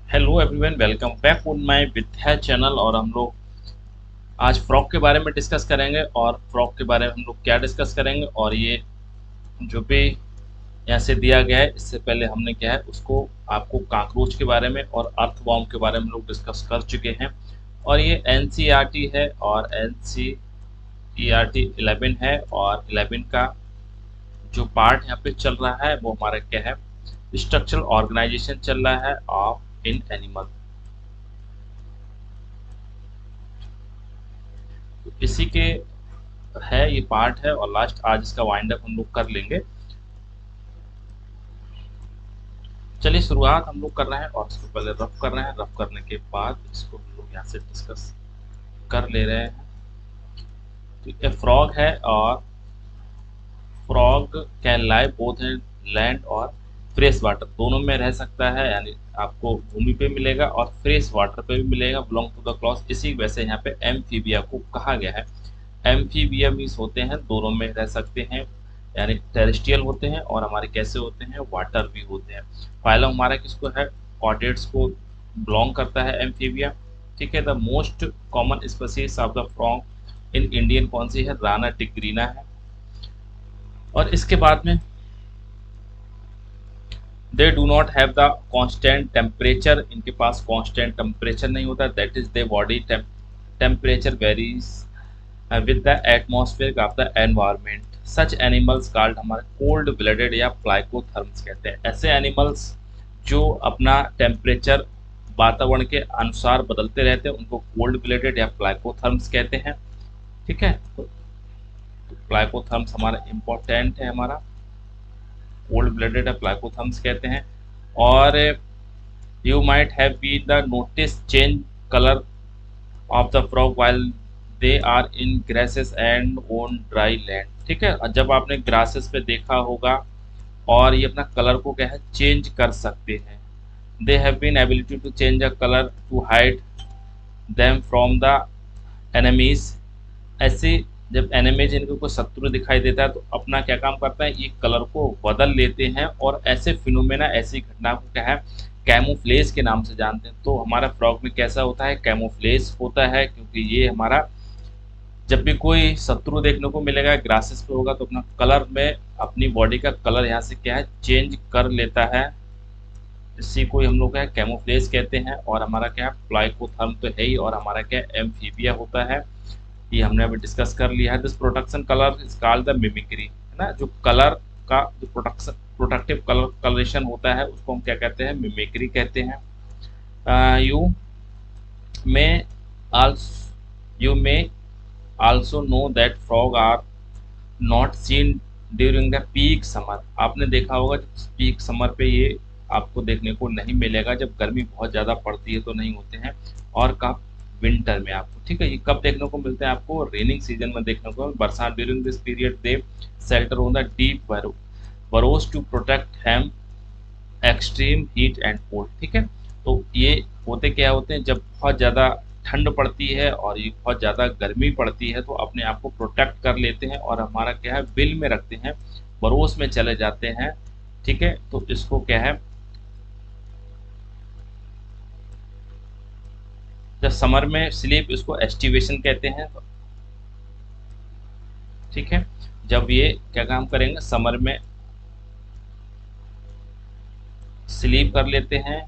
Hello everyone, welcome back on my Vidya channel. और हम लोग आज फ्रॉक के बारे में डिस्कस करेंगे। और फ्रॉक के बारे में हम लोग क्या डिस्कस करेंगे, और ये जो भी यहाँ से दिया गया है, इससे पहले हमने क्या है उसको आपको कॉकरोच के बारे में और अर्थवॉर्म के बारे में हम लोग डिस्कस कर चुके हैं। और ये एनसीईआरटी है, और एनसीईआरटी 11 है, और 11 का जो पार्ट यहाँ पे चल रहा है वो हमारा क्या है, स्ट्रक्चरल ऑर्गेनाइजेशन चल रहा है ऑफ इन एनिमल। तो इसी के है ये पार्ट है, और लास्ट आज इसका वाइंड अप हम लोग कर लेंगे। चलिए शुरुआत हम लोग कर रहे हैं, और इसको पहले रफ कर रहे हैं। रफ करने के बाद इसको हम लोग यहाँ से डिस्कस कर ले रहे हैं। तो ये फ्रॉग है, और frog can live both in land और फ्रेश वाटर, दोनों में रह सकता है। यानी आपको भूमि पे मिलेगा और फ्रेश वाटर पे भी मिलेगा। बिलोंग टू द क्लॉज, इसी वजह से यहाँ पे एम्फीबिया को कहा गया है। एम्फीबिया मीन्स होते हैं दोनों में रह सकते हैं, यानी टेरेस्ट्रियल होते हैं और हमारे कैसे होते हैं, वाटर भी होते हैं। फाइलम हमारा किसको है, कॉर्डेट्स को बिलोंग करता है एम्फीबिया। ठीक है। The most common species of the frog in Indian कौन सी है, राना टिग्रीना है। और इसके बाद में they do not have the constant temperature, इनके पास कांस्टेंट टेम्परेचर नहीं होता। That is they body temperature varies with the atmosphere of the environment. Such animals called हमारे cold blooded या प्लाइकोथर्म्स कहते हैं। ऐसे एनिमल्स जो अपना टेम्परेचर वातावरण के अनुसार बदलते रहते हैं उनको कोल्ड ब्लडेड या प्लाइकोथर्म्स कहते हैं। ठीक है। तो प्लाइकोथर्म्स हमारा इम्पोर्टेंट है, हमारा कोल्ड ब्लडेड या प्लाइकोथर्म्स कहते हैं। और you might have been the notice change colour of the frog while they are in grasses and on dry land. ठीक है। और जब आपने ग्रासेस पे देखा होगा, और ये अपना कलर को क्या है चेंज कर सकते हैं। They have been ability to change a colour to hide them from the enemies. ऐसे जब एनिमीज, इनको कोई शत्रु दिखाई देता है तो अपना क्या काम करता है, ये कलर को बदल लेते हैं। और ऐसे फिनोमेना, ऐसी घटना को क्या है कैमोफ्लेज के नाम से जानते हैं। तो हमारा फ्रॉग में कैसा होता है, कैमोफ्लेज होता है, क्योंकि ये हमारा जब भी कोई शत्रु देखने को मिलेगा ग्रासेस पे होगा तो अपना कलर में, अपनी बॉडी का कलर यहाँ से क्या है चेंज कर लेता है। इसी को हम लोग क्या है कैमोफ्लेज कहते हैं। और हमारा क्या है प्लाइकोथर्म तो है ही, और हमारा क्या है एम्फीबिया होता है। ये हमने अभी डिस्कस कर लिया है। This protection colour is called the mimicry, है ना। जो कलर का जो प्रोटेक्टिव कलरेशन होता है उसको हम क्या कहते हैं, मिमिक्री कहते हैं। May also you may also know that frog are not seen during the peak summer. आपने देखा होगा जब पीक समर पे ये आपको देखने को नहीं मिलेगा, जब गर्मी बहुत ज़्यादा पड़ती है तो नहीं होते हैं। और कब, विंटर में आपको। ठीक है। ये कब देखने को मिलते हैं, आपको रेनिंग सीजन में देखने को, बरसात। During this period they shelter on the deep burrows to protect them extreme heat and cold. ठीक है। तो ये होते क्या होते हैं, जब बहुत ज़्यादा ठंड पड़ती है और ये बहुत ज़्यादा गर्मी पड़ती है तो अपने आप को प्रोटेक्ट कर लेते हैं, और हमारा क्या है बिल में रखते हैं, बरोस में चले जाते हैं। ठीक है। तो इसको क्या है, जब समर में स्लीप, इसको एस्टिवेशन कहते हैं। ठीक है। जब ये क्या काम करेंगे, समर में स्लीप कर लेते हैं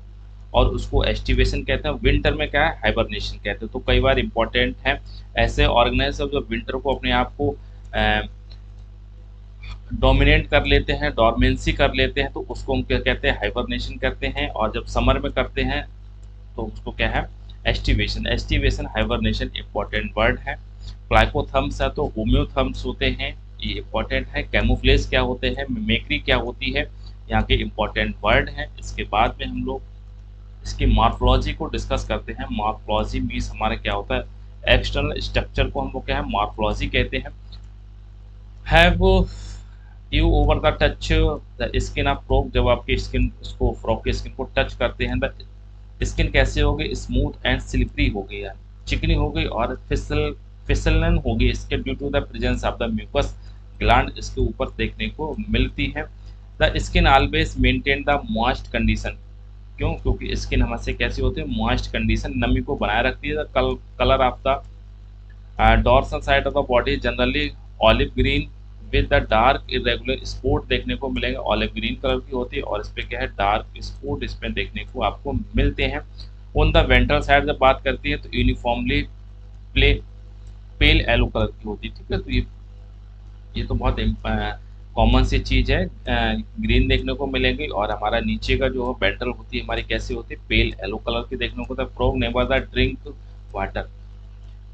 और उसको एस्टिवेशन कहते हैं। विंटर में क्या है, हाइबरनेशन कहते हैं। तो कई बार इंपॉर्टेंट है ऐसे ऑर्गेनाइजर जो विंटर को अपने आप को डोमिनेट कर लेते हैं, डॉर्मेंसी कर लेते हैं, तो उसको हम क्या कहते हैं, हाइबरनेशन करते हैं। और जब समर में करते हैं तो उसको क्या है, aestivation. Aestivation hibernation important word है। प्लाइकोथर्म्स है तो होम्योथर्म्स होते हैं, ये इंपॉर्टेंट है। कैमोफ्लेज क्या होते हैं, मिमिक्री क्या होती है, यहाँ के इंपॉर्टेंट वर्ड हैं। इसके बाद में हम लोग इसकी मॉर्फोलॉजी को डिस्कस करते हैं। मॉर्फोलॉजी मीन्स हमारा क्या होता है, एक्सटर्नल स्ट्रक्चर को हम लोग क्या है मॉर्फोलॉजी कहते हैं। Have you over the touch the skin of frog, जब आपकी स्किन, उसको फ्रॉग की स्किन को टच करते हैं, द स्किन कैसे होगी, स्मूथ एंड स्लिपरी हो गई, चिकनी हो गई और फिसलन होगी इसके, due to the presence of the mucus gland इसके ऊपर देखने को मिलती है। The skin always maintain the moist condition, क्यों? क्योंकि स्किन हमारे कैसी होती है, मॉइस्ट कंडीशन, नमी को बनाए रखती है। Colour of the dorsal side of the body generally olive green with the dark irregular spot देखने को मिलेंगे, ऑलिव ग्रीन कलर की होती है और इस पे क्या है, डार्क स्पॉट इसमें देखने को आपको मिलते हैं। ऑन द वेंट्रल साइड जब बात करती है तो uniformly play pale yellow colour की होती है। ठीक है, तो ये तो बहुत कॉमन सी चीज़ है, ग्रीन देखने को मिलेंगी। और हमारा नीचे का जो वेंट्रल होती है हमारी कैसी होती है, पेल येलो कलर की देखने को होता है। Frog never the drink water,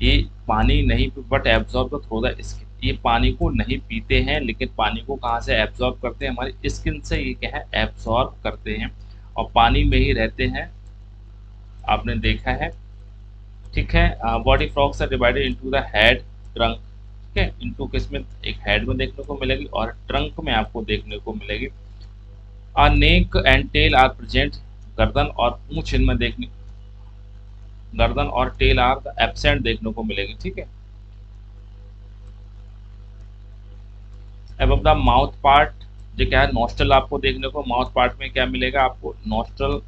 ये पानी नहीं but absorb through the skin, ये पानी को नहीं पीते हैं लेकिन पानी को कहाँ से एब्जॉर्ब करते हैं, हमारी स्किन से ये क्या है, एब्जॉर्ब करते हैं और पानी में ही रहते हैं, आपने देखा है। ठीक है, body frogs are divided into the head trunk. ठीक है, इनटू किसमें, एक हेड में देखने को मिलेगी और ट्रंक में आपको देखने को मिलेगी। A neck and tail are present, गर्दन और पूंछ इनमें देखने, गर्दन और टेल आर एब्सेंट देखने को मिलेगी। ठीक है, अबव द माउथ पार्ट, जो क्या है, नोस्ट्रल आपको देखने को, माउथ पार्ट में क्या मिलेगा आपको, नोस्ट्रल,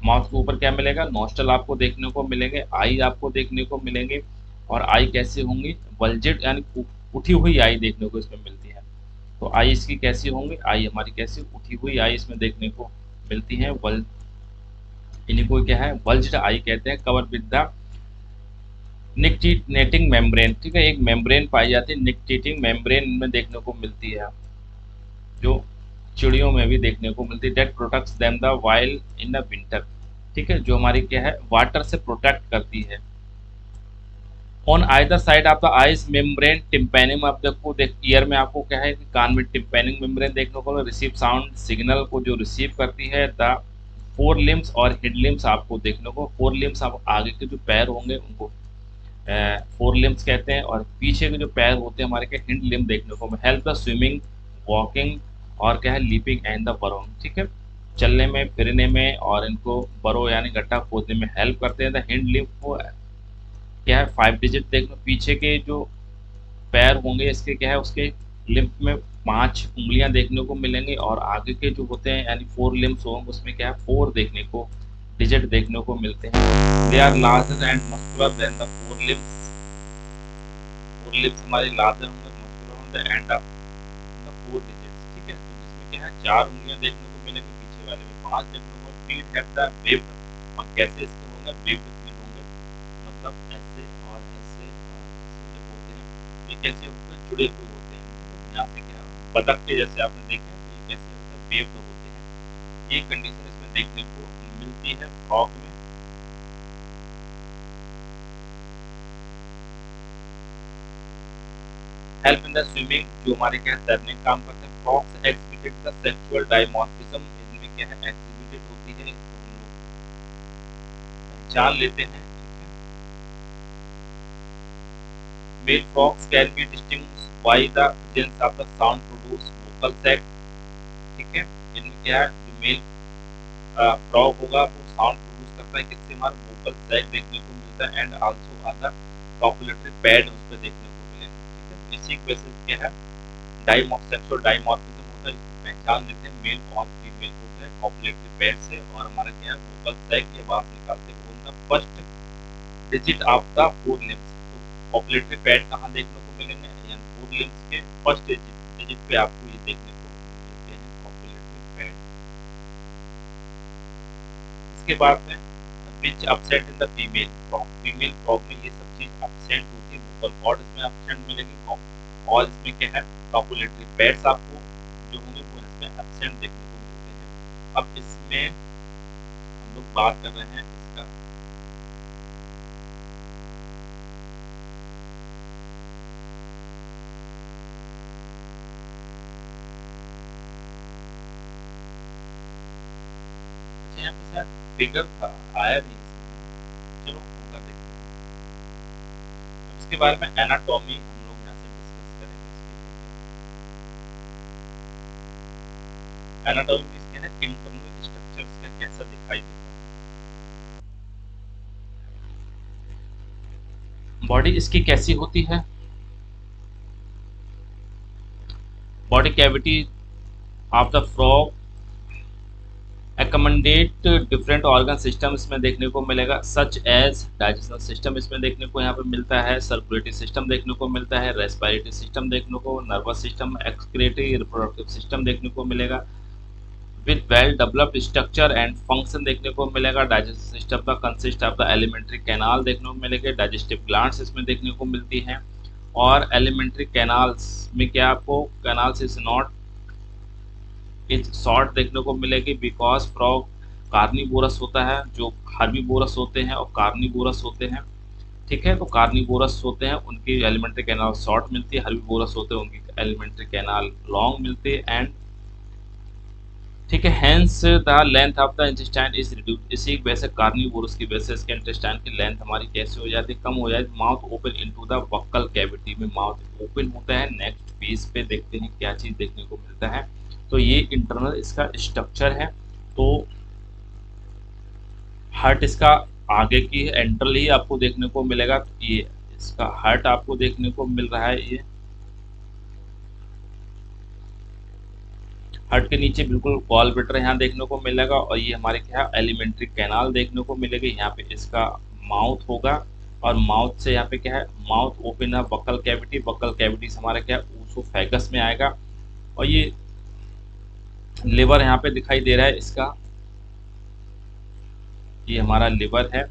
माउथ के ऊपर क्या मिलेगा, नोस्ट्रल आपको देखने को मिलेंगे। आई आपको देखने को मिलेंगे और आई कैसी होंगी, बल्जेड यानी उठी हुई आई देखने को इसमें मिलती है। तो आई इसकी कैसी होंगी, आई हमारी कैसी, उठी हुई आई इसमें देखने को मिलती है। बल, इन्हीं को क्या है, बल्ज्ड आई कहते हैं। कवर विद द निक्टिनेटिंग मेम्ब्रेन, ठीक है, एक मेम्ब्रेन पाई जाती है, निक्टिनेटिंग मेम्ब्रेन में देखने को मिलती है, जो चिड़ियों में भी देखने को मिलती है। That protects them the while in the winter, ठीक है, जो हमारी क्या है, वाटर से प्रोटेक्ट करती है। On either side of the eyes membrane tympanum, आप देखो ईयर में आपको क्या है कि कान में टिम्पैनिंग मेम्ब्रेन देखने को, रिसीव साउंड सिग्नल को जो रिसीव करती है। द फोर लिम्स और हिंड लिम्स आपको देखने को, फोर लिम्स आप आगे के जो पैर होंगे उनको फोर लिम्स कहते हैं और पीछे के जो पैर होते हैं हमारे के हिंड लिम्ब देखने को। हेल्प द स्विमिंग, वॉकिंग और क्या है, लीपिंग एंड द बरोइंग, ठीक है, चलने में, फिरने में और इनको बरो यानी गड्ढा खोदने में हेल्प करते हैं। द हिंड लिम्ब को क्या है, 5 डिजिट देखो, पीछे के जो पैर होंगे इसके क्या है, उसके लिम्फ में 5 उंगलियां देखने को मिलेंगी और आगे के जो होते हैं यानी 4 लिम्स होंगे उसमें क्या है, 4 देखने को डिजिट देखने को मिलते हैं। They are larger and muscular than the 4 limbs, 4 limbs हमारे लार्जर होंगे, muscular on the end of the 4 digits, ठीक है, तो जिसमें क्या है 4 उंगलियां देखने को मिलेंगी, पीछे वाले में 5 देखने को। फीट हैव द वेब, और कैसे इसके होंगे, वेब फीट होंगे, मतलब ऐसे और ऐसे और ऐसे जब होते हैं, ये कैसे होते हैं, जुड़े हुए होते हैं। यहाँ पे क्या, बतख के जैसे आपने देखे हैं, ये कैसे होते हैं, वेव होते हैं। ये कंडीशन इसमें देखने को मिलती है फ्रॉग में। हेल्प इन द स्विमिंग, जो हमारे क्या है, तैरने का काम करते हैं। Frogs exhibit the sexual dimorphism, इनमें क्या है, एक्सहिबिट होती है, तो हम लोग पहचान लेते हैं। Male frogs can be distinguished by the presence of the sound produced vocal sac, ठीक है, इनमें क्या है, जो मेल फ्रॉग होगा वो साउंड प्रोड्यूस करता है, किससे, हमारा वोकल सैक देखने को मिलता है and also other copulatory pad उस पर देखने को मिलेगा। ठीक है, इसी की वजह से क्या है, सेक्सुअल डाइमॉर्फिज्म होता है, इसको पहचान लेते हैं मेल और फीमेल होता है कॉपुलेटरी पैड से, और हमारा क्या है, वोकल सैक ये बात निकालते हैं on the first digit of the 4 limbs. Copulatory pad कहाँ देखने को मिलेंगे, यानी 4 लिम्स के फर्स्ट डिजिट पे आपको ये देखने को मिलते हैं कॉपुलेटरी पैड। इसके बाद में which absent in the female frog, female frog में ये सब चीज अपसेंट होती है, वोकल कॉर्ड इसमें अपसेंट मिलेगी और इसमें क्या है, कॉपुलेटरी पैड्स आपको जो होंगे वो इसमें अपसेंट देखने को मिलते हैं। अब इसमें हम लोग बात कर रहे हैं इसका, यहाँ पे शायद फिगर था, आया नहीं इसमें, चलो होगा देखते हैं। इसके बारे में एनाटॉमी हम लोग यहाँ से डिस्कस करेंगे इसके। एनाटॉमी में इसके ना इंटरनल स्ट्रक्चर्स का कैसा दिखाई देता है, बॉडी इसकी कैसी होती है, body cavity of the frog accommodate different organ system इसमें देखने को मिलेगा, सच एज डाइजेशन सिस्टम इसमें देखने को यहाँ पे मिलता है, सर्कुलेटरी सिस्टम देखने को मिलता है, रेस्पिरेटरी सिस्टम देखने को, nervous system, excretory, reproductive system देखने को मिलेगा with well developed structure and function देखने को मिलेगा। डाइजेस्टिव सिस्टम का consist of the alimentary canal देखने को मिलेंगे, डाइजेस्टिव ग्लैंड्स इसमें देखने को मिलती हैं। और एलिमेंट्री कैनाल्स में क्या आपको canals is not is short देखने को मिलेगी बिकॉज फ्रॉग कार्निवोरस होता है, जो हर्बीवोरस होते हैं और कार्निवोरस होते हैं। ठीक है, तो कार्निवोरस होते हैं उनकी एलिमेंट्री कैनाल शॉर्ट मिलती है, हर्बीवोरस होते हैं उनकी एलिमेंट्री कैनाल लॉन्ग मिलती है। एंड ठीक है, hence the length of the intestine is reduce, इसी वजह से कार्निवोरस की वजह से इसके इंटेस्टाइन की लेंथ हमारी कैसे हो जाती है, कम हो जाती है। Mouth open into the buccal cavity में माउथ ओपन होता है। नेक्स्ट पेज पे देखते हैं क्या चीज देखने को मिलता है। तो ये इंटरनल इसका स्ट्रक्चर है। तो हार्ट इसका आगे की एंट्रल ही आपको देखने को मिलेगा। तो ये इसका हार्ट आपको देखने को मिल रहा है। ये हार्ट के नीचे बिल्कुल गॉल ब्लैडर यहाँ देखने को मिलेगा और ये हमारे क्या एलिमेंट्री कैनाल देखने को मिलेगी। यहाँ पे इसका माउथ होगा और माउथ से यहाँ पे क्या है माउथ ओपन है बक्कल कैविटी, बक्कल कैविटी से हमारा क्या ओसोफेगस में आएगा। और ये लिवर यहाँ पे दिखाई दे रहा है इसका, ये हमारा लिवर है।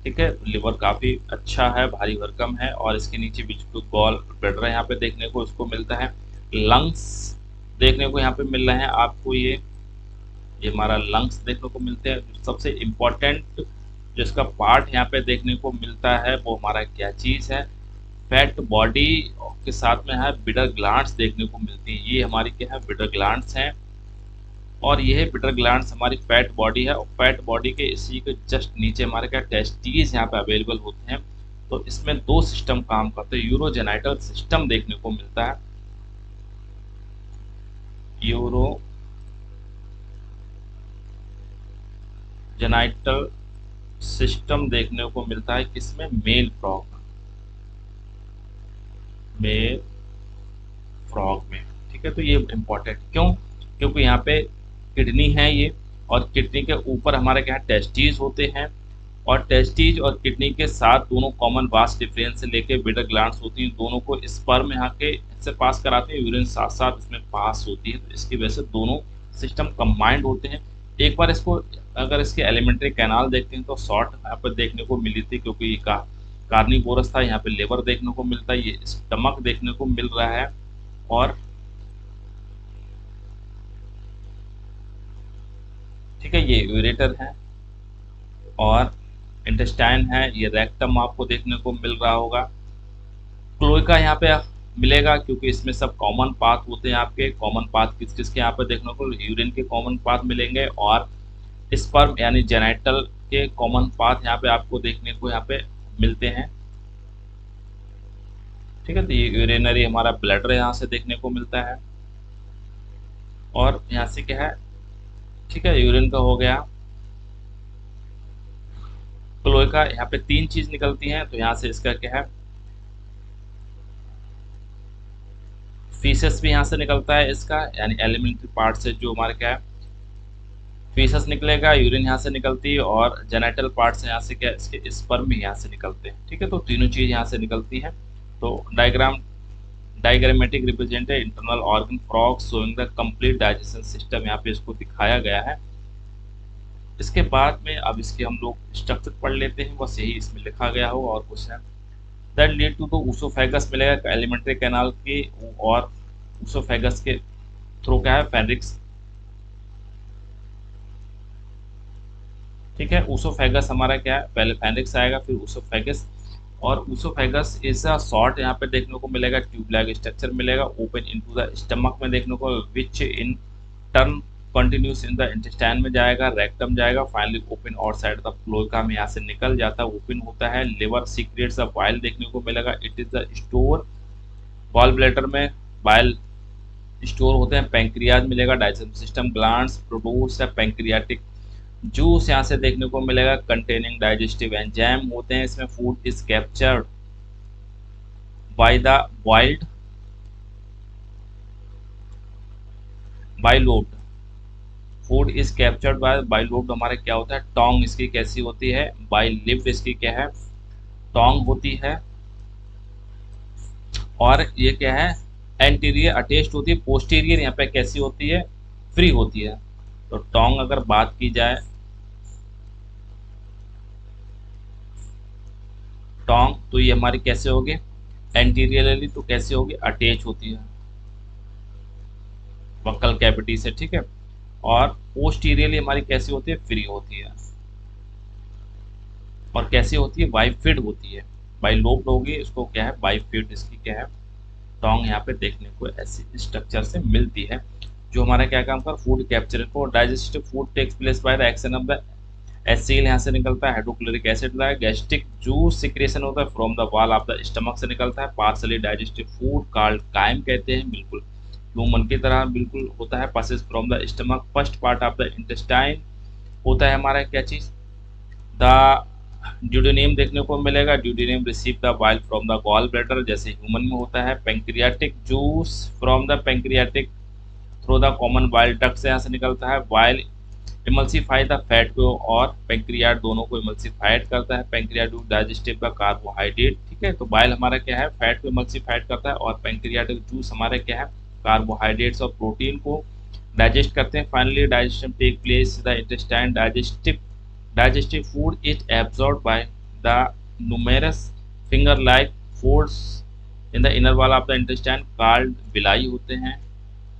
ठीक है, लिवर काफ़ी अच्छा है, भारी भरकम है और इसके नीचे बिल्कुल गॉल ब्लैडर यहाँ पे देखने को इसको मिलता है। लंग्स देखने को यहाँ पे मिल रहे हैं आपको, ये हमारा लंग्स देखने को मिलते हैं। सबसे इम्पोर्टेंट जिसका पार्ट यहाँ पे देखने को मिलता है वो हमारा क्या चीज़ है, फैट बॉडी के साथ में है बिटर ग्लैंड्स देखने को मिलती है। ये हमारी क्या है बिटर ग्लैंड्स हैं और ये है बिटर ग्लैंड्स हमारी फैट बॉडी है। और फैट बॉडी के इसी के जस्ट नीचे हमारे क्या टेस्टीज यहाँ पे अवेलेबल होते हैं। तो इसमें दो सिस्टम काम करते हैं, यूरोजेनाइटल सिस्टम देखने को मिलता है, यूरोजेनाइटल सिस्टम देखने को मिलता है किसमें, मेल फ्रॉग में। ठीक है, तो ये इम्पोर्टेंट क्यों, क्योंकि यहाँ पे किडनी है ये और किडनी के ऊपर हमारे क्या टेस्टीज होते हैं और टेस्टीज और किडनी के साथ दोनों कॉमन वास्ट डिफरेंस से लेके बिटर ग्लैंड्स होती हैं, दोनों को स्पर्म यहाँ के से पास कराते हैं, यूरिन साथ साथ इसमें पास होती है। तो इसकी वजह से दोनों सिस्टम कंबाइंड होते हैं। एक बार इसको अगर इसके एलिमेंट्री कैनाल देखते हैं तो शॉर्ट यहाँ पर देखने को मिली थी क्योंकि ये कार्निवोरस था। यहाँ पे लेवर देखने को मिलता है, ये स्टमक देखने को मिल रहा है और ठीक है ये यूरेटर है और इंटेस्टाइन है, ये रेक्टम आपको देखने को मिल रहा होगा। क्लोएका यहाँ पे मिलेगा क्योंकि इसमें सब कॉमन पाथ होते हैं। आपके कॉमन पाथ किस किस के यहाँ पे देखने को, यूरिन के कॉमन पाथ मिलेंगे और स्पर्म यानी जेनाइटल के कॉमन पाथ यहाँ पे आपको देखने को यहाँ पे मिलते हैं। ठीक है, तो ये यूरिनरी हमारा ब्लैडर यहाँ से देखने को मिलता है और यहाँ से क्या है, ठीक है यूरिन का हो गया। क्लोएका यहाँ पे तीन चीज निकलती हैं, तो यहाँ से इसका क्या है फीसस भी यहाँ से निकलता है इसका, यानी एलिमेंट्री पार्ट से जो हमारे क्या है फीसस निकलेगा, यूरिन यहाँ से निकलती है और जेनेटल पार्ट से यहाँ से क्या इसके स्पर्म भी यहाँ से निकलते हैं। ठीक है, तो तीनों चीज यहाँ से निकलती है। तो डायग्रामेटिक रिप्रेजेंट है internal organ frog showing the complete digestion system, यहाँ पे इसको दिखाया गया है। इसके बाद में अब इसके हम लोग स्ट्रक्चर पढ़ लेते हैं, बस यही इसमें लिखा गया होगा और कुछ है। That lead to the oesophagus मिलेगा एलिमेंट्री कैनाल के और ओसोफेगस के थ्रू क्या है फेरिक्स। ठीक है, ओसोफेगस हमारा क्या है पहले फेरिक्स आएगा फिर ओसोफेगस और ओसोफेगस इज अ शॉर्ट यहाँ पे देखने को मिलेगा ट्यूब लाइक स्ट्रक्चर मिलेगा ओपन इनटू द स्टमक में देखने को, which in turn continues in the intestine में जाएगा, रेक्टम जाएगा, finally open outside the cloaca में यहाँ से निकल जाता है, ओपन होता है। लिवर सीक्रेट्स ऑफ बाइल देखने को मिलेगा, it is the store gall bladder में बाइल स्टोर होते हैं। पैंक्रियाज मिलेगा, digestion system glands produce pancreatic juice यहाँ से देखने को मिलेगा कंटेनिंग डाइजेस्टिव एंजाइम होते हैं इसमें। Food is captured by the wild bilobed, food is captured by lobed हमारे क्या होता है, टोंग इसकी कैसी होती है, बाय लिप्ड इसकी क्या है, टोंग होती है। और ये क्या है, एंटीरियर अटैच्ड होती है, पोस्टीरियर यहाँ पे कैसी होती है, फ्री होती है। तो टोंग अगर बात की जाए, टोंग तो ये हमारी कैसे होगी, एंटीरियरली तो कैसे होगी, अटैच होती है बक्कल कैविटी से, ठीक है। और पोस्टीरियरली हमारी कैसी होती है, फ्री होती है। और कैसी होती है, बाइफिड होती है, बाइलोब्ड होगी, इसको क्या है, बाइफिड इसकी क्या है, टोंग यहाँ पे देखने को ऐसी स्ट्रक्चर से मिलती है, जो हमारा क्या काम कर, फूड कैप्चर को। Digestive food takes place by the action of the acid, यहाँ से निकलता है, हाइड्रोक्लोरिक एसिड होता है, गैस्ट्रिक जूस सिक्रेशन होता है from the wall of the stomach से निकलता है, partially digestive food called chyme कहते हैं, बिल्कुल ह्यूमन की तरह बिल्कुल होता है, passes from the stomach, first part of the intestine होता है हमारा क्या चीज, द ड्यूडेनियम देखने को मिलेगा, duodenum receive the bile from the gall bladder जैसे ह्यूमन में होता है, pancreatic juice from the pancreatic through the common bile duct से यहाँ से निकलता है, बाइल इमल्सीफाई द फैट को और पेंक्रियाट दोनों को इमल्सीफाइड करता है, पेंक्रियाटिक डाइजेस्टिव द कार्बोहाइड्रेट, ठीक है। तो बाइल हमारा क्या है, फैट को इमल्सीफाइड करता है, और पेंक्रियाटिक जूस हमारा क्या है, कार्बोहाइड्रेट्स और प्रोटीन को डाइजेस्ट करते हैं। Finally digestion take place the intestine, digestive food is absorbed by the numerous finger-like folds in the inner wall of the intestine called villi होते हैं,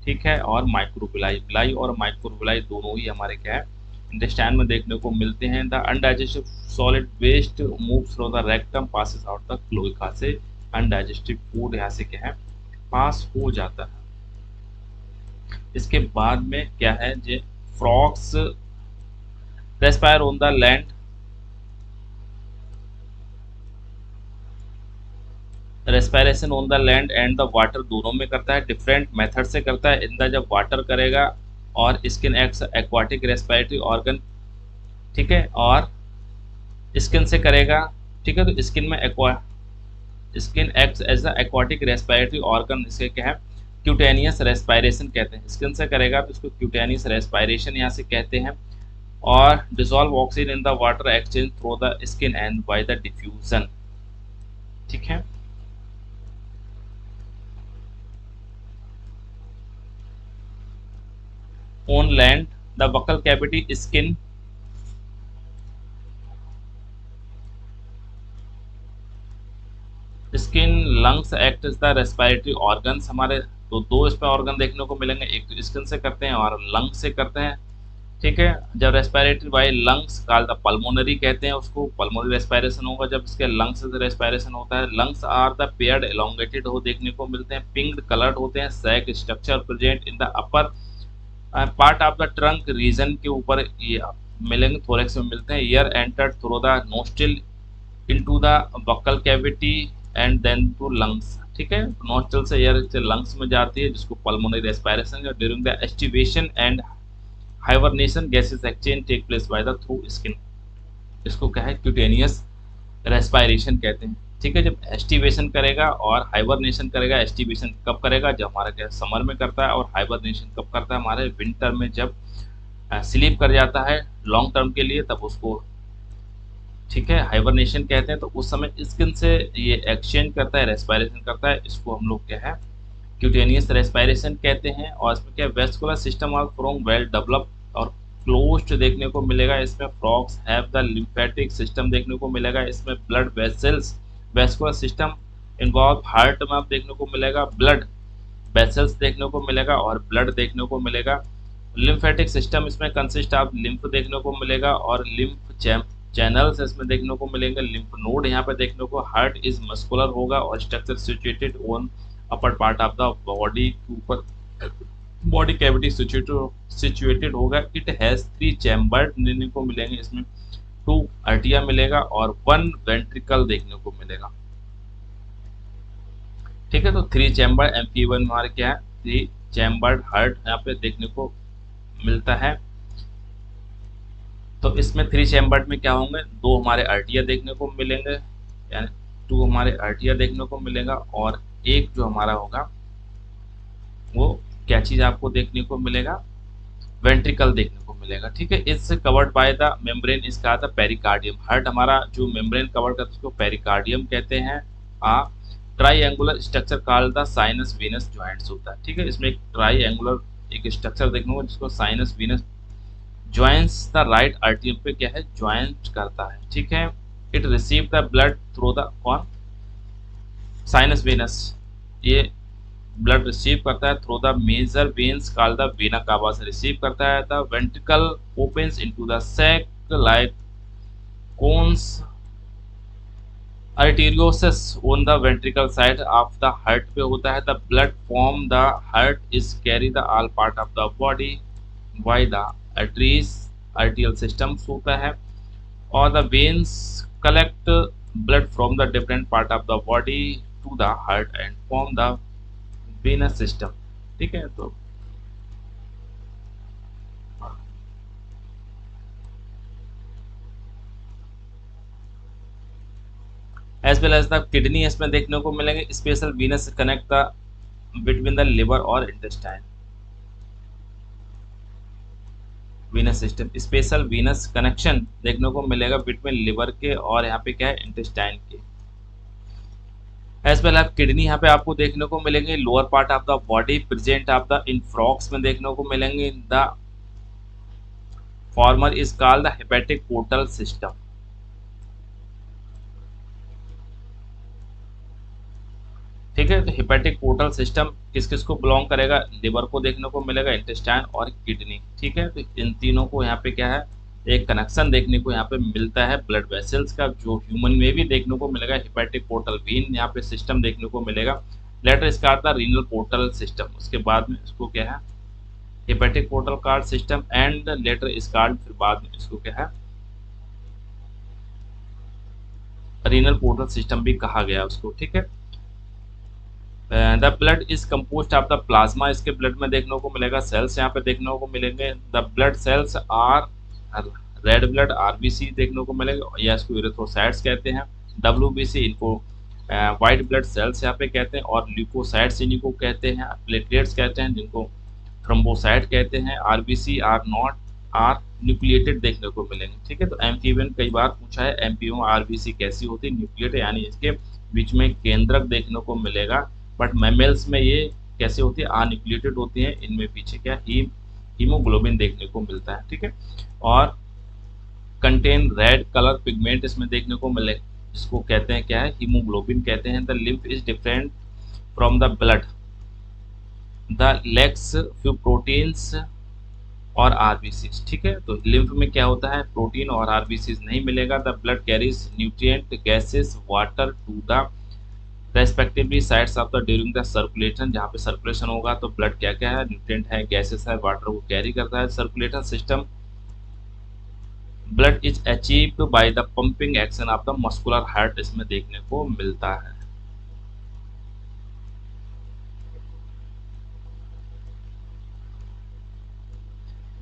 ठीक है। और माइक्रोविलाई, विलाई और माइक्रोविलाई दोनों ही हमारे क्या है, इंटेस्टाइन में देखने को मिलते हैं। The undigestive solid waste moves through the rectum passes out the cloaca से, अनडाइजेस्टिव फूड यहाँ से क्या है, पास हो जाता है। इसके बाद में क्या है, जे frogs respire on the land, respiration on the land and the water दोनों में करता है, डिफरेंट मेथड से करता है। इन द जब वाटर करेगा, और skin x aquatic respiratory organ, ठीक है, और स्किन से करेगा, ठीक है। तो स्किन में skin acts as the aquatic respiratory organ, इसके क्या है, क्यूटेनियस रेस्पायरेशन कहते हैं। स्किन से करेगा तो इसको क्यूटेनियस रेस्पायरेशन यहाँ से कहते हैं। और dissolve oxygen in the water exchange through the skin and by the diffusion, ठीक है। On land the buccal cavity skin lungs act is the respiratory organs हमारे, तो दो इसमें ऑर्गन देखने को मिलेंगे, एक तो स्किन से करते हैं और लंग से करते हैं, ठीक है। जब रेस्पिरेटरी बाय लंग्स काल द पल्मोनरी कहते हैं उसको, पल्मोनरी रेस्पिरेशन होगा जब इसके लंग्स से रेस्पिरेशन होता है। Lungs are the paired elongated हो देखने को मिलते हैं, पिंक कलर्ड होते हैं, sac structure present in the upper part of the trunk region के ऊपर ये मिलेंगे, थोरेक्स में मिलते हैं। Air entered through the nostril into the buccal cavity and then to lungs, ठीक है। नोस्ट्रिल से एयर से लंग्स में जाती है जिसको pulmonary respiration. During the aestivation and hibernation gases exchange take place by the through skin, इसको क्या है, क्यूटेनियस रेस्पिरेशन कहते हैं, ठीक है। जब एस्टिवेशन करेगा और हाइबरनेशन करेगा, एस्टिवेशन कब करेगा, जब हमारा क्या समर में करता है, और हाइबरनेशन कब करता है, हमारे विंटर में जब स्लीप कर जाता है लॉन्ग टर्म के लिए, तब उसको, ठीक है, हाइबरनेशन कहते हैं। तो उस समय स्किन से ये एक्सचेंज करता है, रेस्पिरेशन करता है, इसको हम लोग क्या है, क्यूटेनियस रेस्पिरेशन कहते हैं। और इसमें क्या, vascular system of from well develop और क्लोज्ड देखने को मिलेगा। इसमें frogs have the lymphatic system देखने को मिलेगा। इसमें blood vessels, vascular system involve heart में आप देखने को मिलेगा, ब्लड वेसल्स देखने को मिलेगा और ब्लड देखने को मिलेगा। लिम्फेटिक सिस्टम इसमें कंसिस्ट ऑफ लिम्फ देखने को मिलेगा और लिम्फ चैनल्स इसमें देखने को मिलेंगे, लिम्फ नोड यहाँ पे देखने को। हार्ट इज मस्कुलर होगा और structure situated on upper part of the body के ऊपर, बॉडी कैविटी सिचुएटेड होगा। इट हैज 3 चैम्बर देखने को मिलेंगे, इसमें 2 आर्टिया मिलेगा और 1 वेंट्रिकल देखने को मिलेगा, ठीक है। तो 3 चैम्बर MP1 में हमारे क्या है, 3 चैम्बर्ड हार्ट यहाँ पे देखने को मिलता है। तो इसमें 3 चैम्बर्ड में क्या होंगे, 2 हमारे आर्टिया देखने को मिलेंगे, यानी 2 हमारे आर्टिया देखने को मिलेगा, और एक जो हमारा होगा वो क्या चीज आपको देखने को मिलेगा, वेंट्रिकल देखने को मिलेगा। ठीक है, it's covered by the membrane, इसका आता पेरिकार्डियम। हार्ट हमारा जो मेम्ब्रेन कवर करता है उसको पेरिकार्डियम कहते हैं। A triangular structure called the sinus venosus joints होता है। ठीक है, इसमें एक ट्राइएंगुलर एक स्ट्रक्चर देखने को जिसको sinus venosus joints the right आर्टियम पे क्या है, ज्वाइंट करता है। ठीक है, it receive the blood through the कौन, साइनस वेनस, ये ब्लड रिसीव करता है through the major veins called the vena cava से रिसीव करता है। The ventricle opens into the sac like conus arteriosus on the ventricle side of the heart पे होता है। The blood from the heart is carry the all part of the body by the arteries, arterial systems होता है, और the veins collect blood from the different part of the body to the heart and form the venous system। ठीक है, तो as well as the kidney इसमें देखने को मिलेंगे। Special venous connect the between the liver और intestine, venous system, special venous connection देखने को मिलेगा बिटवीन लिवर के और यहाँ पे क्या है, इंटेस्टाइन के। एज वेल एज किडनी यहाँ पे आपको देखने को मिलेंगे lower part of the body, present of the in frogs में देखने को मिलेंगे। The former is called the hepatic portal system. ठीक है, तो हेपेटिक पोर्टल सिस्टम किस किस को बिलोंग करेगा, लिवर को देखने को मिलेगा, इंटेस्टाइन और किडनी। ठीक है, तो इन तीनों को यहाँ पे क्या है, एक कनेक्शन देखने को यहाँ पे मिलता है ब्लड वेसल्स का, जो ह्यूमन में भी देखने को मिलेगा। हेपेटिक पोर्टल वेन यहाँ पे सिस्टम देखने को मिलेगा। लेटर इसका आता है रीनल पोर्टल सिस्टम, उसके बाद में इसको क्या है, hepatic portal card system and later इस कार्ड, फिर बाद में इसको क्या है, रीनल पोर्टल सिस्टम भी कहा गया उसको। ठीक है, the blood is compost of the plasma, इसके ब्लड में देखने को मिलेगा सेल्स यहाँ पे देखने को मिलेंगे। The blood cells are red blood RBC देखने को मिलेगा, या इसको यूरेथ्रोसाइट्स कहते हैं। डब्ल्यूबीसी इनको वाइट ब्लड सेल्स यहाँ पे कहते हैं, और ल्यूकोसाइट्स इन्हीं को कहते हैं। प्लेटलेट्स कहते हैं जिनको थ्रोम्बोसाइट कहते हैं। RBC are not are nucleated देखने को मिलेंगे। ठीक है, तो एमपीवन कई बार पूछा है, एमपीओ आरबीसी कैसी होती है, न्यूक्लिएटेड, यानी इसके बीच में केंद्रक देखने को मिलेगा। बट मैमल्स में ये कैसे होती है, अनन्यूक्लिएटेड होती है, इनमें पीछे क्या हीमोग्लोबिन देखने को मिलता है। ठीक है, और कंटेन रेड कलर पिगमेंट इसमें देखने को मिले, जिसको कहते हैं क्या है, हीमोग्लोबिन कहते हैं। The lymph is different from the blood, the legs few proteins और आरबीसीज। ठीक है, तो लिम्फ में क्या होता है, प्रोटीन और आरबीसीज नहीं मिलेगा। The blood carries nutrient gases water to the respectively sides of the during the circulation, जहाँ पे सर्कुलेशन होगा तो ब्लड क्या क्या है, न्यूट्रिएंट है, गैसेस है, वाटर को कैरी करता है। Circulation system, blood is achieved by the pumping action of the muscular heart इसमें देखने को मिलता है।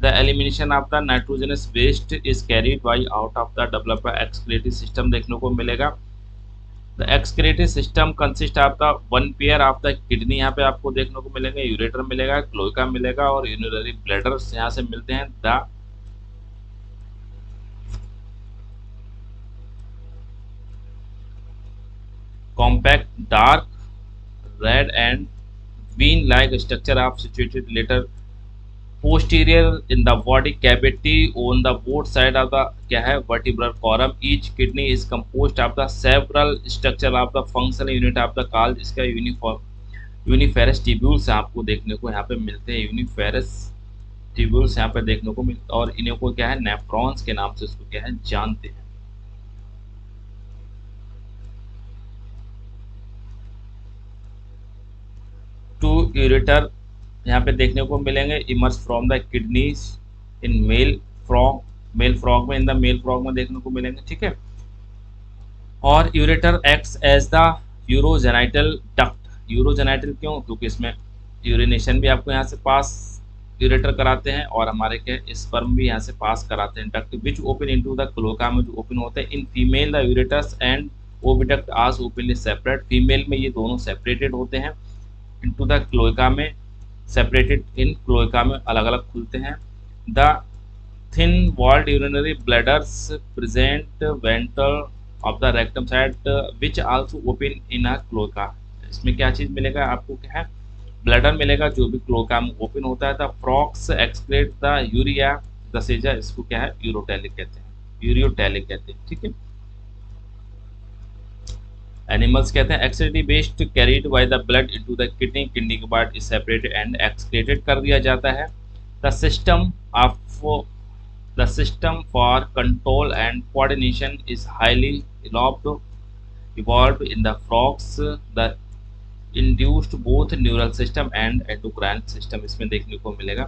The elimination of the nitrogenous waste is carried by out of the developed excretory system देखने को मिलेगा। The excretory system consist of the one pair of the kidney यहाँ पे आपको देखने को मिलेंगे, यूरेटर मिलेगा, क्लोएका मिलेगा, और यूरिनरी ब्लैडर्स यहाँ से मिलते हैं। The compact dark red and bean like structure of situated later posterior in the body cavity on the both side of the क्या है, vertebral column. Each kidney is composed of the several structure of the functional unit of the called, इसका यूनिफेरस tubules आपको देखने को यहाँ पे मिलते हैं। यूनिफेरस ट्यूब्यूल्स यहाँ पे देखने को मिलते, और इन्हें को क्या है, नेफ्रॉन्स के नाम से इसको क्या है, जानते हैं। टू यूरेटर यहाँ पे देखने को मिलेंगे, emerge from the kidneys in male frog, male frog में, इन द मेल फ्रॉग में देखने को मिलेंगे। ठीक है, और ureter acts as the urogenital duct. Urogenital क्यों, क्योंकि इसमें यूरिनेशन भी आपको यहाँ से पास यूरेटर कराते हैं, और हमारे क्या स्पर्म भी यहाँ से पास कराते हैं। Duct which open into the cloaca में जो ओपन होते हैं। In female the ureters and oviduct are openly separate, female में ये दोनों सेपरेटेड होते हैं। इनटू द क्लोएका में, सेपरेटेड इन क्लोएका में अलग अलग खुलते हैं। The thin walled urinary bladders present ventral of the rectum side which also open in a cloaca. इसमें क्या चीज मिलेगा आपको, क्या है, ब्लैडर मिलेगा जो भी क्लोका में ओपन होता है। The frogs excrete the urea the सेजा, इसको क्या है, यूरोटैलिक कहते हैं, यूरियोटैलिक कहते हैं, ठीक है। एनिमल्स कहते हैं excrete waste carried by the blood into the kidney, kidney के बाद इज सेपरेटेड एंड एक्सक्रीटेड कर दिया जाता है। The system of The system for control and coordination is highly evolved in the frogs. The induced both neural system and endocrine system इसमें देखने को मिलेगा,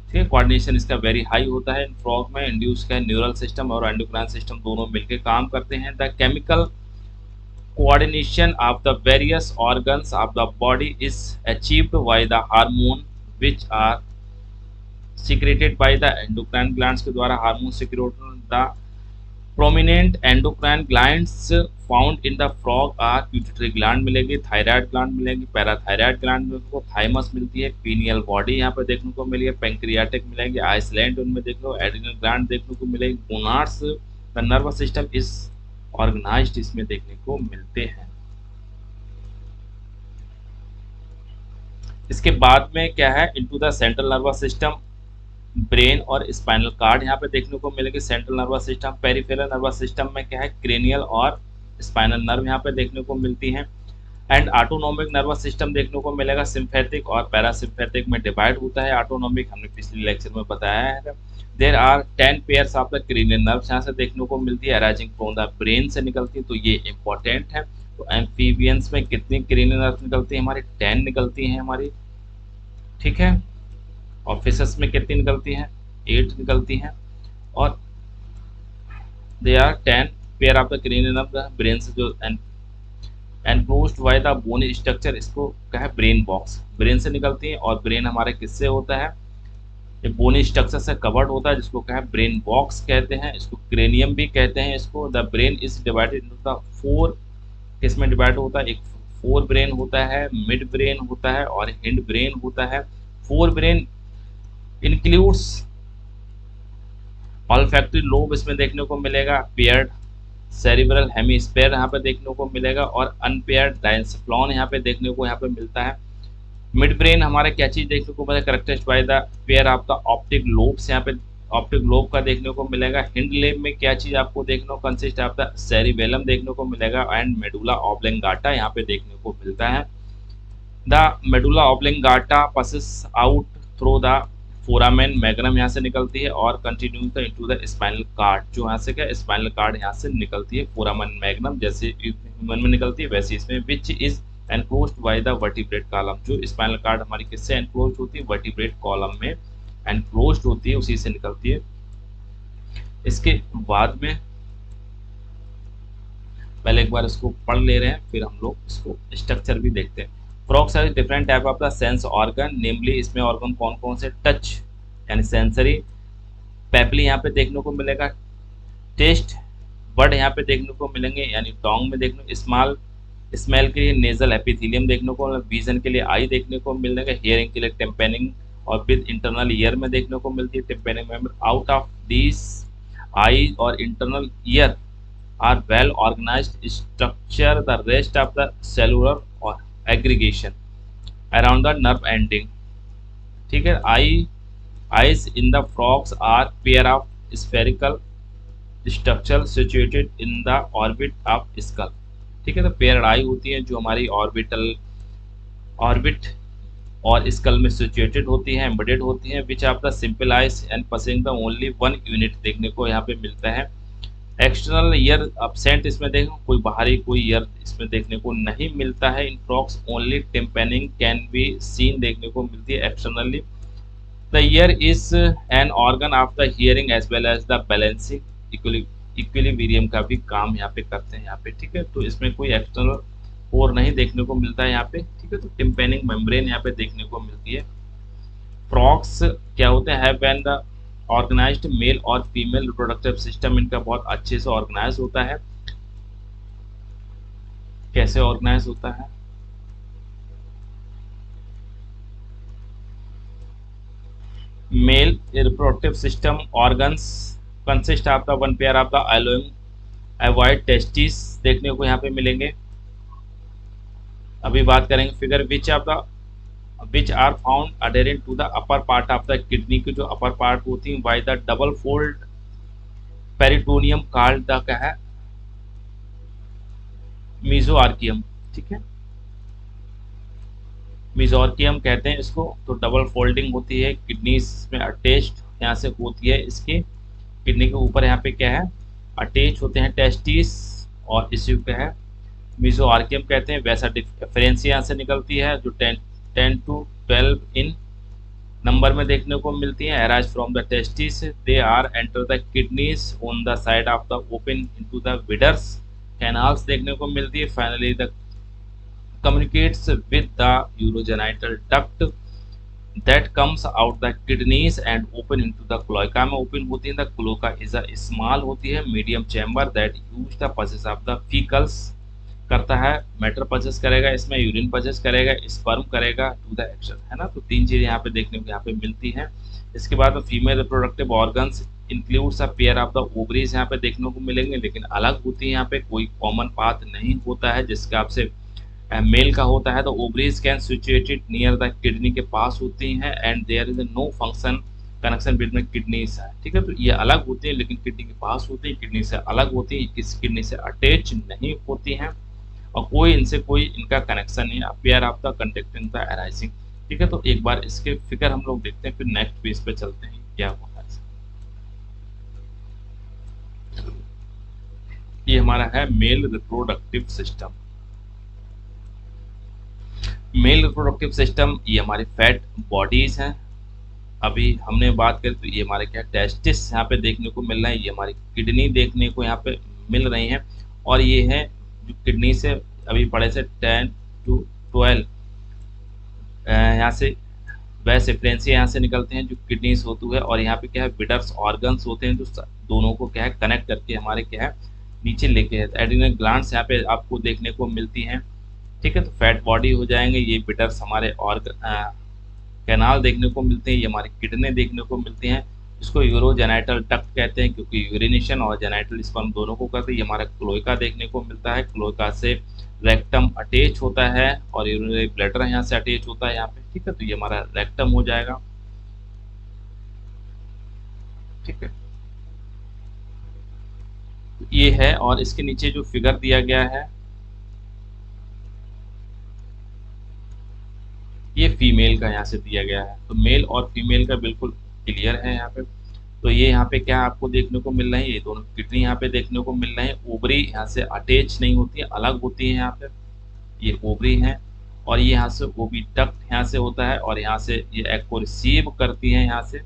ठीक है। कोऑर्डिनेशन इसका वेरी हाई होता है इन फ्रॉग में, इंड्यूस का न्यूरल सिस्टम और एंडोक्राइन सिस्टम दोनों मिलकर काम करते हैं। The chemical coordination of the various organs of the body is achieved by the hormone which are secreted by the endocrine glands के द्वारा hormone secrete. The prominent endocrine glands found in the frog are pituitary gland मिलेगी, thyroid gland मिलेगी, parathyroid gland को thymus मिलती है, pineal body यहाँ पे देखने को मिलेगी, पेंक्रियाटिक मिलेंगे, आइसलैंड उनमें देख लो, एड्रिनल ग्लैंड देखने को मिलेगी, gonads. The nervous system is organised इसमें देखने को मिलते हैं। इसके बाद में क्या है, into the central nervous system, brain और स्पाइनल कार्ड यहाँ पे देखने को मिलेगी। Central nervous system, peripheral nervous system में क्या है, क्रेनियल और स्पाइनल नर्व यहाँ पे देखने को मिलती हैं। एंड ऑटोनोमिक नर्वस सिस्टम देखने को मिलेगा, सिंपैथिक और पैरासिम्पैथिक में डिवाइड होता है। ऑटोनोमिक हमने पिछले लेक्चर में बताया है। There are 10 pairs of the cranial nerves यहाँ से देखने को मिलती है, अराइजिंग फ्रॉम द ब्रेन से निकलती है, तो ये इंपॉर्टेंट है। तो एम्फीबियंस में कितनी क्रेनियल नर्व्स निकलती है हमारी, 10 निकलती हैं हमारी, ठीक है। और फिशेस में कितनी निकलती हैं, 8 निकलती हैं। और they are 10 pair of the cranial nerve, brain से जो enclosed by the bony structure, इसको क्या है, ब्रेन बॉक्स, ब्रेन से निकलती हैं। और ब्रेन हमारे किससे होता है, ये बोनी स्ट्रक्चर से कवर्ड होता है, जिसको क्या है, ब्रेन बॉक्स कहते हैं, इसको क्रेनियम भी कहते हैं इसको। The brain is divided into the 4, किसमें डिवाइड होता है, एक फोर ब्रेन होता है, मिड ब्रेन होता है और हिंड ब्रेन होता है। Fore brain includes olfactory lobe इसमें देखने को मिलेगा, पेयर्ड सेरिब्रल हेमिस्फीयर यहाँ पे देखने को मिलेगा और अनपेयर्ड डायंसेफ्लॉन यहाँ पे देखने को यहाँ पे मिलता है। मिड ब्रेन हमारा क्या चीज देखने को मिलेगा, characterised by the pair of the optic lobes, यहाँ पे ऑप्टिक लोब का देखने को मिलेगा। हिंड लेब में क्या चीज आपको देखने को कंसिस्ट ऑफ द सेरिबेलम देखने को मिलेगा एंड मेडुला ऑब्लिंगाटा यहाँ पे देखने को मिलता है। The medulla oblongata passes out through the foramen magnum यहाँ से निकलती है और continues into the spinal cord, जो यहाँ से क्या, स्पाइनल कार्ड यहाँ से निकलती है। फोरामेन मैग्नम जैसे ह्यूमन में निकलती है वैसे इसमें, which is enclosed by the vertebrate column, जो स्पाइनल कार्ड हमारी किससे एनक्लोज्ड होती है, वर्टिब्रेट कॉलम में एनक्लोज्ड होती है, उसी से निकलती है। इसके बाद में पहले एक बार इसको पढ़ ले रहे हैं, फिर हम लोग इसको स्ट्रक्चर भी देखते हैं। Frogs are different type of the sense organ, namely इसमें ऑर्गन कौन कौन से, टच यानी सेंसरी, पैपली यहाँ पे देखने को मिलेगा, टेस्ट बर्ड यहाँ पे देखने को मिलेंगे यानी टोंग में देखने, स्मॉल स्मेल के लिए नेजल एपिथेलियम देखने को, विजन के लिए आई देखने को मिलेगा, हियरिंग के लिए टिम्पैनिंग और विद इंटरनल ईयर में देखने को मिलती है tympanic membrane. Out of this eye और internal ear are well organised structure the rest of the cellular और aggregation around the nerve ending, ठीक है। Eyes in the frogs are pair of spherical structure situated in the orbit of skull, ठीक है। तो paired आई होती है जो हमारी ऑर्बिट और स्कल में सिचुएटेड होती है, एम्बेडेड होती है, which of the simple eyes and passing the only one unit देखने को यहाँ पे मिलता है। एक्सटर्नल ईयर अपसेंट, इसमें देखो कोई बाहरी कोई ईयर इसमें देखने को नहीं मिलता है। In frogs only tympanum can be seen देखने को मिलती है externally. The ear is an organ of the hearing as well as the balancing equilibrium का भी काम यहाँ पे करते हैं यहाँ पे, ठीक है। तो इसमें कोई एक्सटर्नल और नहीं देखने को मिलता है यहाँ पे, ठीक है। तो टिम्पैनिक मेम्ब्रेन यहाँ पे देखने को मिलती है। फ्रॉग्स क्या होते हैं, have when the organised male और फीमेल रिप्रोडक्टिव सिस्टम इनका बहुत अच्छे से ऑर्गेनाइज होता है। कैसे ऑर्गेनाइज होता है, mail reproductive system organs consist of the one pair of the alveoli, avoid testes देखने को यहाँ पे मिलेंगे। अभी बात करेंगे figure which are found adherent to the upper part of the kidney की जो अपर पार्ट होती है by the double fold peritoneum called the क्या है मीजोआर्कियम। ठीक है, मीजोआर्कियम कहते हैं इसको। तो डबल फोल्डिंग होती है किडनी में अटैच्ड यहाँ से होती है, इसके किडनी के ऊपर यहाँ पे क्या है अटैच होते हैं टेस्टिस, और इसी को क्या है मीजोआर्कियम कहते हैं। वैसा डिफरेंस यहाँ से निकलती है जो 10 to 12 इन नंबर में देखने को मिलती है। Arise from the testis they are enter the kidneys on the side of the open into the Bidder's canals देखने को मिलती है। Finally the communicates with the urogenital duct that comes out the kidneys and open into the cloaca में open होती है। the cloaca is a small होती है medium chamber that use the process of the fecals करता है matter पचेस करेगा, इसमें urine पचेस करेगा, स्पर्म करेगा टू द एक्शन, है ना। तो तीन चीजें यहाँ पे देखने को यहाँ पे मिलती हैं। इसके बाद female reproductive organs includes a pair of the ovaries यहाँ पे देखने को मिलेंगे, लेकिन अलग होती है। यहाँ पे कोई कॉमन पाथ नहीं होता है जिसका आपसे मेल का होता है। तो ovaries can situated near the kidney के पास होती हैं and there is no function connection between kidneys है। ठीक है, तो ये अलग होती है लेकिन किडनी के पास होती है, किडनी से अलग होती है, किसी किडनी से अटैच नहीं होती हैं और कोई इनसे कोई इनका कनेक्शन नहीं। Pair of the conducting the arising. ठीक है, तो एक बार इसके फिगर हम लोग देखते हैं, फिर नेक्स्ट पेज पे चलते हैं क्या होता है। ये हमारा है male reproductive system. Male reproductive system ये हमारी फैट बॉडीज हैं। अभी हमने बात करी तो ये हमारे क्या टेस्टिस यहाँ पे देखने को मिल रहा है, ये हमारी किडनी देखने को यहाँ पे मिल रही हैं, और ये है जो किडनी से अभी पढ़े से 10 to 12 यहाँ से वैसे फ्रेंसी यहाँ से निकलते हैं जो किडनीज होती है, और यहाँ पे क्या है विडर्स ऑर्गन्स होते हैं जो दोनों को क्या है कनेक्ट करके हमारे क्या है नीचे लेके एड्रिनल ग्लैंड्स यहाँ पे आपको देखने को मिलती हैं। ठीक है, तो फैट बॉडी हो जाएंगे ये विडर्स हमारे कैनाल देखने को मिलते हैं, ये हमारी किडनी देखने को मिलती हैं। इसको यूरोजेनाइटल डक्ट कहते हैं क्योंकि यूरिनेशन और जेनाइटल स्पर्म दोनों को करते हैं। ये हमारा क्लोएका देखने को मिलता है, क्लोएका से रेक्टम अटैच होता है और यूरिनरी ब्लैडर यहाँ से अटैच होता है यहाँ पे। ठीक है, तो ये हमारा रेक्टम हो जाएगा। ठीक है, ये है, और इसके नीचे जो फिगर दिया गया है ये फीमेल का यहाँ से दिया गया है। तो मेल और फीमेल का बिल्कुल क्लियर है यहाँ पे। तो ये यहाँ पे क्या आपको देखने को मिल रहा है, ये दोनों किडनी यहाँ पे देखने को मिल रहे हैं। ओवरी यहाँ से अटैच नहीं होती है, अलग होती है यहाँ पे, ये ओवरी है, और ये यहाँ से ओविडक्ट यहाँ से होता है, और यहाँ से ये एग को रिसीव करती है यहाँ से।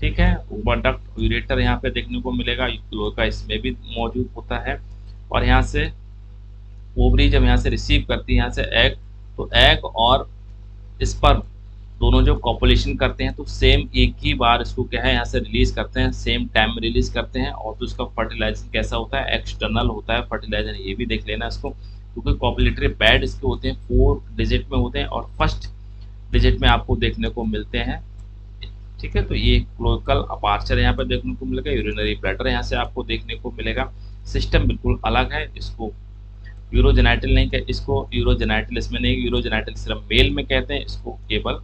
ठीक है, ओविडक्ट यूरेटर यहाँ पे देखने को मिलेगा, क्लोएका इसमें भी मौजूद होता है, और यहाँ से ओवरी जब यहाँ से रिसीव करती है यहाँ से एग, तो एग और स्पर्म दोनों जो कॉपुलेशन करते हैं तो सेम एक ही बार इसको क्या है यहाँ से रिलीज करते हैं, सेम टाइम में रिलीज करते हैं। और तो इसका फर्टिलाइजेशन कैसा होता है, एक्सटर्नल होता है फर्टिलाइजेशन, ये भी देख लेना इसको, क्योंकि कॉपुलेटरी पैड इसके होते हैं 4 डिजिट में होते हैं और फर्स्ट डिजिट में आपको देखने को मिलते हैं। ठीक है, तो ये क्लोएकल अपार्चर यहाँ पर देखने को मिलेगा, यूरिनरी ब्लैडर यहाँ से आपको देखने को मिलेगा। सिस्टम बिल्कुल अलग है, इसको यूरोजेनाइटल नहीं कहते, इसको यूरोजेनाइटल इसमें नहीं, यूरोजेनाइटल सिर्फ मेल में कहते हैं इसको केवल।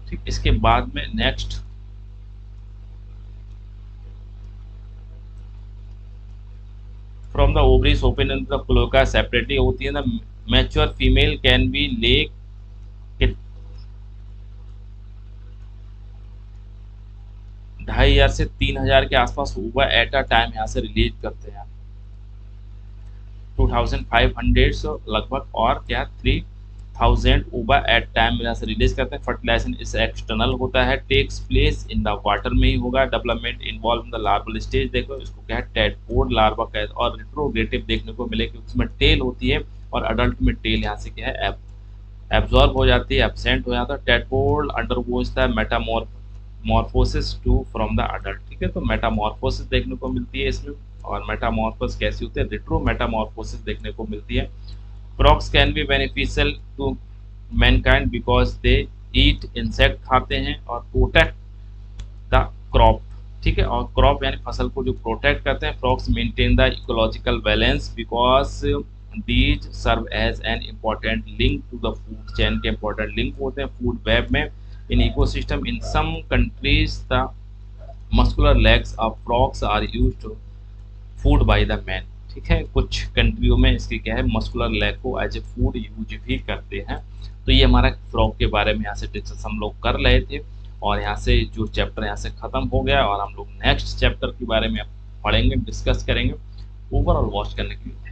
ठीक, इसके बाद में next from the ovaries open in the cloaca separately होती है ना। मैच्योर फीमेल कैन बी ले 2500 से 3000 के आसपास ओवर एट अ टाइम यहाँ से रिलीज करते हैं 2500 लगभग, और क्या 3000 ओवर एट टाइम यहाँ से रिलीज करते हैं। फर्टिलाइजेशन इस एक्सटर्नल होता है, takes place in the water में ही होगा। Development involve in the larval stage, देखो इसको क्या है टेडपोड लार्वा कहते हैं, और रिट्रोग्रेटिव देखने को मिले कि उसमें टेल होती है, और अडल्ट में टेल यहाँ से क्या है एब्जॉर्ब हो जाती है, एब्सेंट हो जाता है। Tadpole undergoes the metamorphosis to from the adult. ठीक है, तो मेटामॉर्फोसिस देखने को मिलती है इसमें, और मेटामॉर्फोसिस कैसी होती है, रिट्रो मेटामॉर्फोसिस देखने को मिलती है। Frogs can be beneficial to mankind because they eat insect खाते हैं और प्रोटेक्ट द क्रॉप। ठीक है, और क्रॉप यानी फसल को जो प्रोटेक्ट करते हैं। Frogs maintain the ecological balance because these serve as an important link to the food chain के इम्पॉर्टेंट लिंक होते हैं फूड वेब में। In ecosystem in some countries the muscular legs of frogs are used food by the man. ठीक है, कुछ कंट्रियों में इसकी क्या है, मस्कुलर लेग को एज ए फूड यूज भी करते हैं। तो ये हमारा फ्रॉग के बारे में यहाँ से डिस्कस हम लोग कर रहे थे, और यहाँ से जो चैप्टर यहाँ से ख़त्म हो गया, और हम लोग नेक्स्ट चैप्टर के बारे में पढ़ेंगे, डिस्कस करेंगे। ओवरऑल वॉच करने के लिए